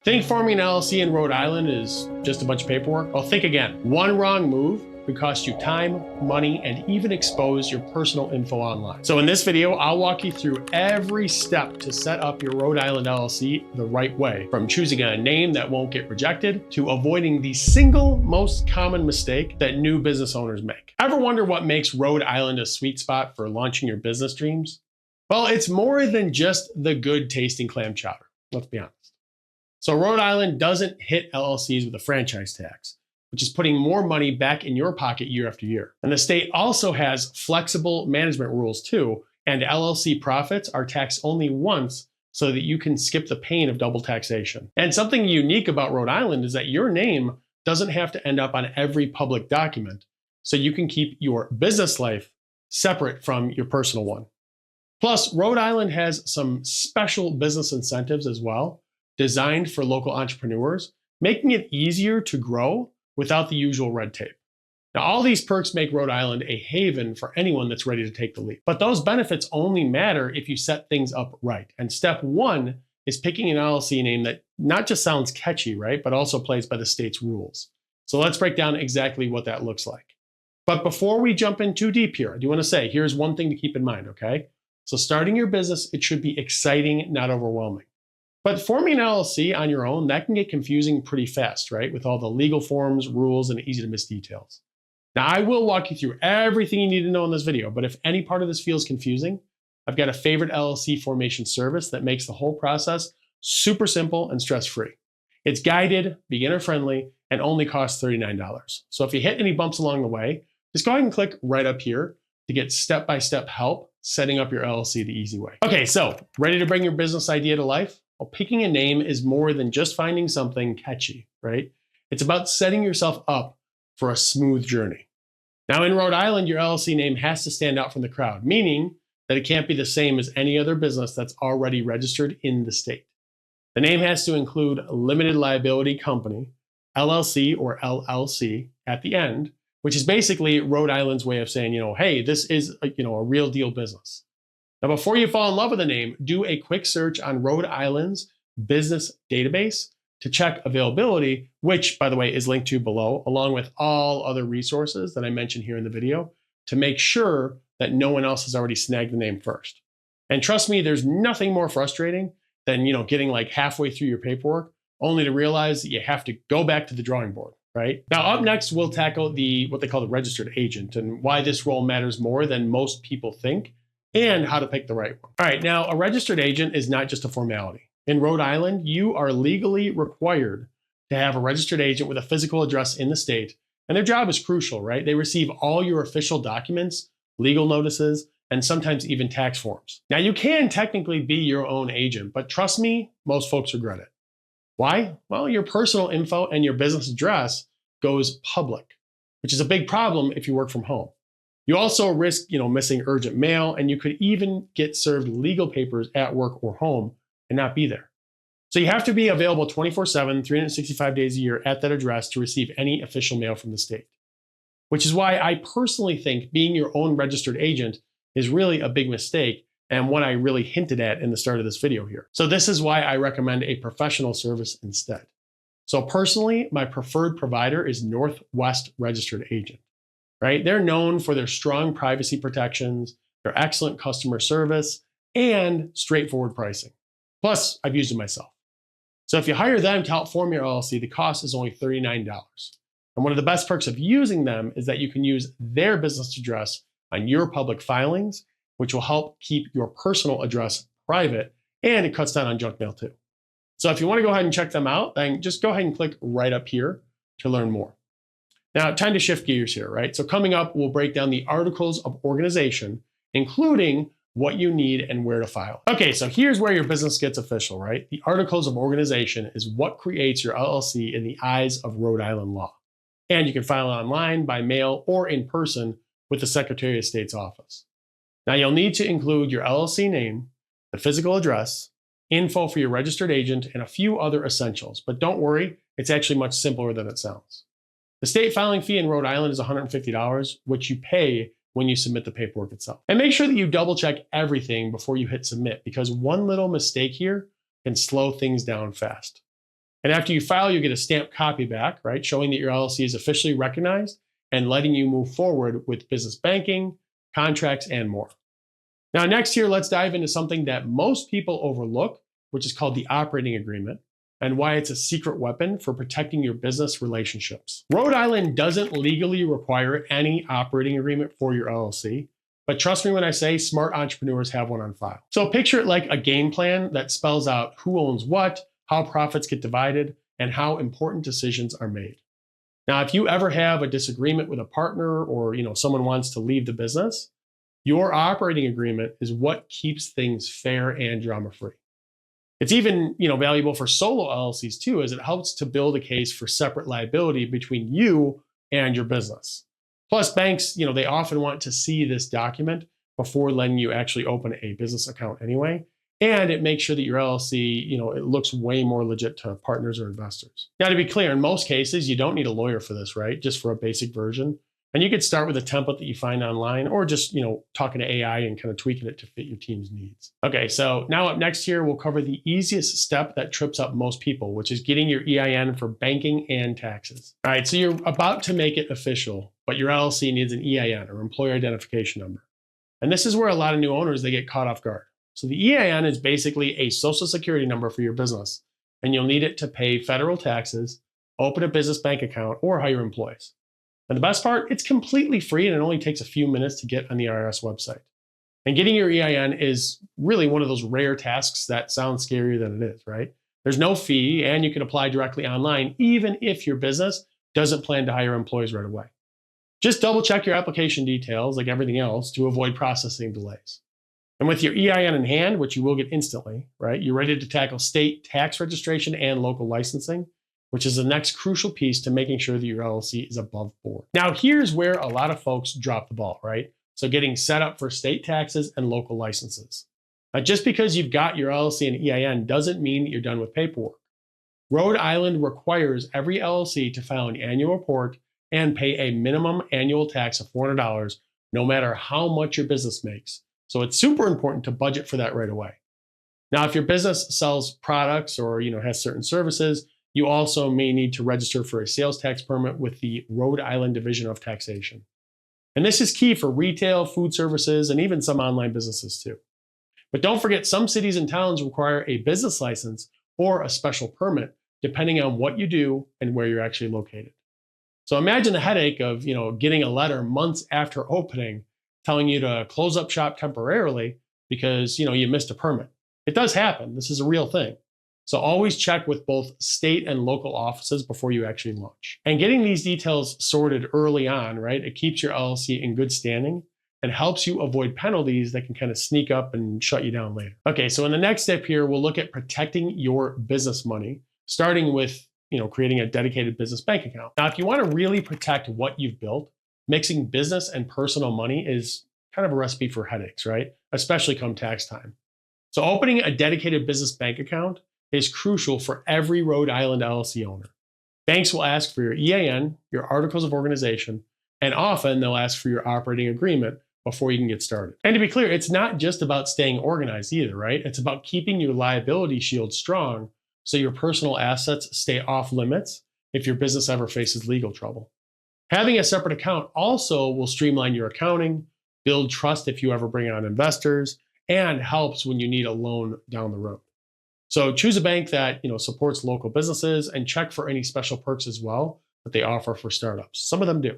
Think forming an LLC in Rhode Island is just a bunch of paperwork? Well, think again. One wrong move could cost you time, money, and even expose your personal info online. So in this video, I'll walk you through every step to set up your Rhode Island LLC the right way, from choosing a name that won't get rejected to avoiding the single most common mistake that new business owners make. Ever wonder what makes Rhode Island a sweet spot for launching your business dreams? Well, it's more than just the good tasting clam chowder. Let's be honest. So Rhode Island doesn't hit LLCs with a franchise tax, which is putting more money back in your pocket year after year. And the state also has flexible management rules too, and LLC profits are taxed only once so that you can skip the pain of double taxation. And something unique about Rhode Island is that your name doesn't have to end up on every public document, so you can keep your business life separate from your personal one. Plus, Rhode Island has some special business incentives as well, designed for local entrepreneurs, making it easier to grow without the usual red tape. Now, all these perks make Rhode Island a haven for anyone that's ready to take the leap. But those benefits only matter if you set things up right. And step one is picking an LLC name that not just sounds catchy, right, but also plays by the state's rules. So let's break down exactly what that looks like. But before we jump in too deep here, I do want to say, here's one thing to keep in mind, okay? So starting your business, it should be exciting, not overwhelming. But forming an LLC on your own, that can get confusing pretty fast, right? With all the legal forms, rules, and easy to miss details. Now, I will walk you through everything you need to know in this video, but if any part of this feels confusing, I've got a favorite LLC formation service that makes the whole process super simple and stress-free. It's guided, beginner-friendly, and only costs $39. So if you hit any bumps along the way, just go ahead and click right up here to get step-by-step help setting up your LLC the easy way. Okay, so ready to bring your business idea to life? Well, picking a name is more than just finding something catchy, right? It's about setting yourself up for a smooth journey. Now, in Rhode Island, your LLC name has to stand out from the crowd, meaning that it can't be the same as any other business that's already registered in the state. The name has to include a limited liability company, LLC or LLC at the end, which is basically Rhode Island's way of saying, hey, this is a real deal business. Now, before you fall in love with the name, do a quick search on Rhode Island's business database to check availability, which, by the way, is linked to below, along with all other resources that I mentioned here in the video, to make sure that no one else has already snagged the name first. And trust me, there's nothing more frustrating than getting like halfway through your paperwork, only to realize that you have to go back to the drawing board, right? Now, up next, we'll tackle what they call the registered agent and why this role matters more than most people think, and how to pick the right one. All right, now a registered agent is not just a formality. In Rhode Island, you are legally required to have a registered agent with a physical address in the state, and their job is crucial, right? They receive all your official documents, legal notices, and sometimes even tax forms. Now, you can technically be your own agent, but trust me, most folks regret it. Why? Well, your personal info and your business address goes public, which is a big problem if you work from home. You also risk, missing urgent mail, and you could even get served legal papers at work or home and not be there. So you have to be available 24/7, 365 days a year at that address to receive any official mail from the state. Which is why I personally think being your own registered agent is really a big mistake, and what I really hinted at in the start of this video here. So this is why I recommend a professional service instead. So personally, my preferred provider is Northwest Registered Agent. Right? They're known for their strong privacy protections, their excellent customer service, and straightforward pricing. Plus, I've used it myself. So if you hire them to help form your LLC, the cost is only $39. And one of the best perks of using them is that you can use their business address on your public filings, which will help keep your personal address private, and it cuts down on junk mail too. So if you want to go ahead and check them out, then just go ahead and click right up here to learn more. Now, time to shift gears here, right? So coming up, we'll break down the articles of organization, including what you need and where to file. Okay, so here's where your business gets official, right? The articles of organization is what creates your LLC in the eyes of Rhode Island law. And you can file it online, by mail, or in person with the Secretary of State's office. Now, you'll need to include your LLC name, the physical address, info for your registered agent, and a few other essentials. But don't worry, it's actually much simpler than it sounds. The state filing fee in Rhode Island is $150, which you pay when you submit the paperwork itself. And make sure that you double check everything before you hit submit, because one little mistake here can slow things down fast. And after you file, you get a stamped copy back, right? Showing that your LLC is officially recognized and letting you move forward with business banking, contracts, and more. Now, next here, let's dive into something that most people overlook, which is called the operating agreement, and why it's a secret weapon for protecting your business relationships. Rhode Island doesn't legally require any operating agreement for your LLC, but trust me when I say smart entrepreneurs have one on file. So picture it like a game plan that spells out who owns what, how profits get divided, and how important decisions are made. Now, if you ever have a disagreement with a partner or someone wants to leave the business, your operating agreement is what keeps things fair and drama-free. It's even valuable for solo LLCs too, as it helps to build a case for separate liability between you and your business. Plus, banks, they often want to see this document before letting you actually open a business account anyway. And it makes sure that your LLC, it looks way more legit to partners or investors. Now, to be clear, in most cases, you don't need a lawyer for this, right? Just for a basic version. And you could start with a template that you find online or just, talking to AI and kind of tweaking it to fit your team's needs. Okay, so now up next here, we'll cover the easiest step that trips up most people, which is getting your EIN for banking and taxes. All right, so you're about to make it official, but your LLC needs an EIN or employer identification number. And this is where a lot of new owners, they get caught off guard. So the EIN is basically a social security number for your business, and you'll need it to pay federal taxes, open a business bank account, or hire employees. And the best part, it's completely free and it only takes a few minutes to get on the IRS website. And getting your EIN is really one of those rare tasks that sounds scarier than it is, right? There's no fee and you can apply directly online, even if your business doesn't plan to hire employees right away. Just double check your application details like everything else to avoid processing delays. And with your EIN in hand, which you will get instantly, right? You're ready to tackle state tax registration and local licensing, which is the next crucial piece to making sure that your LLC is above board. Now, here's where a lot of folks drop the ball, right? So getting set up for state taxes and local licenses. Now, just because you've got your LLC and EIN doesn't mean that you're done with paperwork. Rhode Island requires every LLC to file an annual report and pay a minimum annual tax of $400, no matter how much your business makes. So it's super important to budget for that right away. Now, if your business sells products or has certain services, you also may need to register for a sales tax permit with the Rhode Island Division of Taxation. And this is key for retail, food services, and even some online businesses too. But don't forget, some cities and towns require a business license or a special permit, depending on what you do and where you're actually located. So imagine the headache of getting a letter months after opening telling you to close up shop temporarily because you missed a permit. It does happen. This is a real thing. So always check with both state and local offices before you actually launch. And getting these details sorted early on, right? It keeps your LLC in good standing and helps you avoid penalties that can kind of sneak up and shut you down later. Okay, so in the next step here, we'll look at protecting your business money, starting with creating a dedicated business bank account. Now, if you want to really protect what you've built, mixing business and personal money is kind of a recipe for headaches, right? Especially come tax time. So opening a dedicated business bank account is crucial for every Rhode Island LLC owner. Banks will ask for your EIN, your articles of organization, and often they'll ask for your operating agreement before you can get started. And to be clear, it's not just about staying organized either, right? It's about keeping your liability shield strong so your personal assets stay off limits if your business ever faces legal trouble. Having a separate account also will streamline your accounting, build trust if you ever bring on investors, and helps when you need a loan down the road. So choose a bank that supports local businesses and check for any special perks as well that they offer for startups. Some of them do.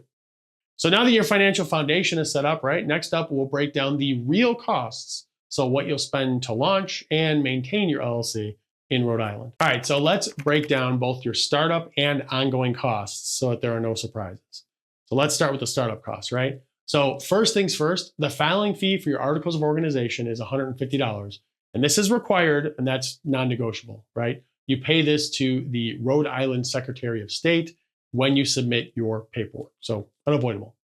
So now that your financial foundation is set up, right? Next up, we'll break down the real costs. So what you'll spend to launch and maintain your LLC in Rhode Island. All right, so let's break down both your startup and ongoing costs so that there are no surprises. So let's start with the startup costs, right? So first things first, the filing fee for your articles of organization is $150. And this is required, and that's non-negotiable, right? You pay this to the Rhode Island Secretary of State when you submit your paperwork. So unavoidable.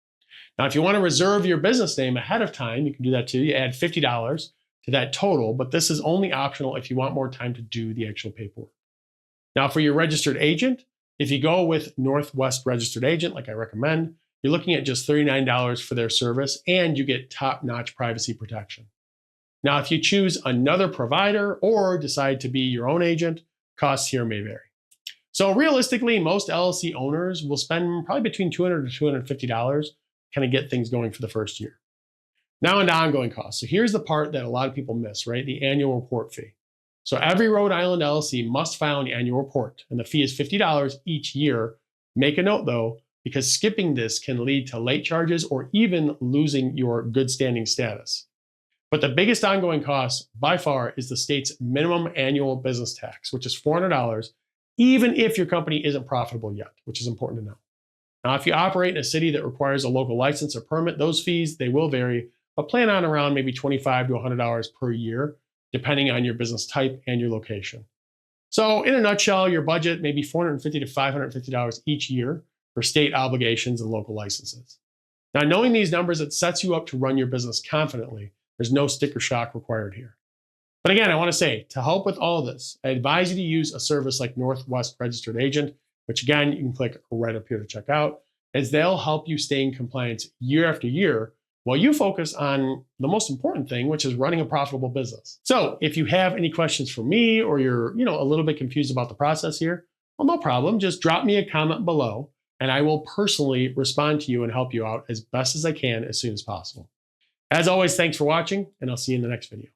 Now, if you want to reserve your business name ahead of time, you can do that too. You add $50 to that total, but this is only optional if you want more time to do the actual paperwork. Now, for your registered agent, if you go with Northwest Registered Agent, like I recommend, you're looking at just $39 for their service, and you get top-notch privacy protection. Now, if you choose another provider or decide to be your own agent, costs here may vary. So realistically, most LLC owners will spend probably between $200 to $250 to kind of get things going for the first year. Now into ongoing costs. So here's the part that a lot of people miss, right? The annual report fee. So every Rhode Island LLC must file an annual report, and the fee is $50 each year. Make a note though, because skipping this can lead to late charges or even losing your good standing status. But the biggest ongoing cost by far is the state's minimum annual business tax, which is $400, even if your company isn't profitable yet, which is important to know. Now, if you operate in a city that requires a local license or permit, those fees, they will vary, but plan on around maybe $25 to $100 per year, depending on your business type and your location. So in a nutshell, your budget may be $450 to $550 each year for state obligations and local licenses. Now, knowing these numbers, it sets you up to run your business confidently. There's no sticker shock required here. But again, I want to say, to help with all of this, I advise you to use a service like Northwest Registered Agent, which again, you can click right up here to check out, as they'll help you stay in compliance year after year while you focus on the most important thing, which is running a profitable business. So if you have any questions for me, or you're a little bit confused about the process here, well, no problem. Just drop me a comment below and I will personally respond to you and help you out as best as I can as soon as possible. As always, thanks for watching, and I'll see you in the next video.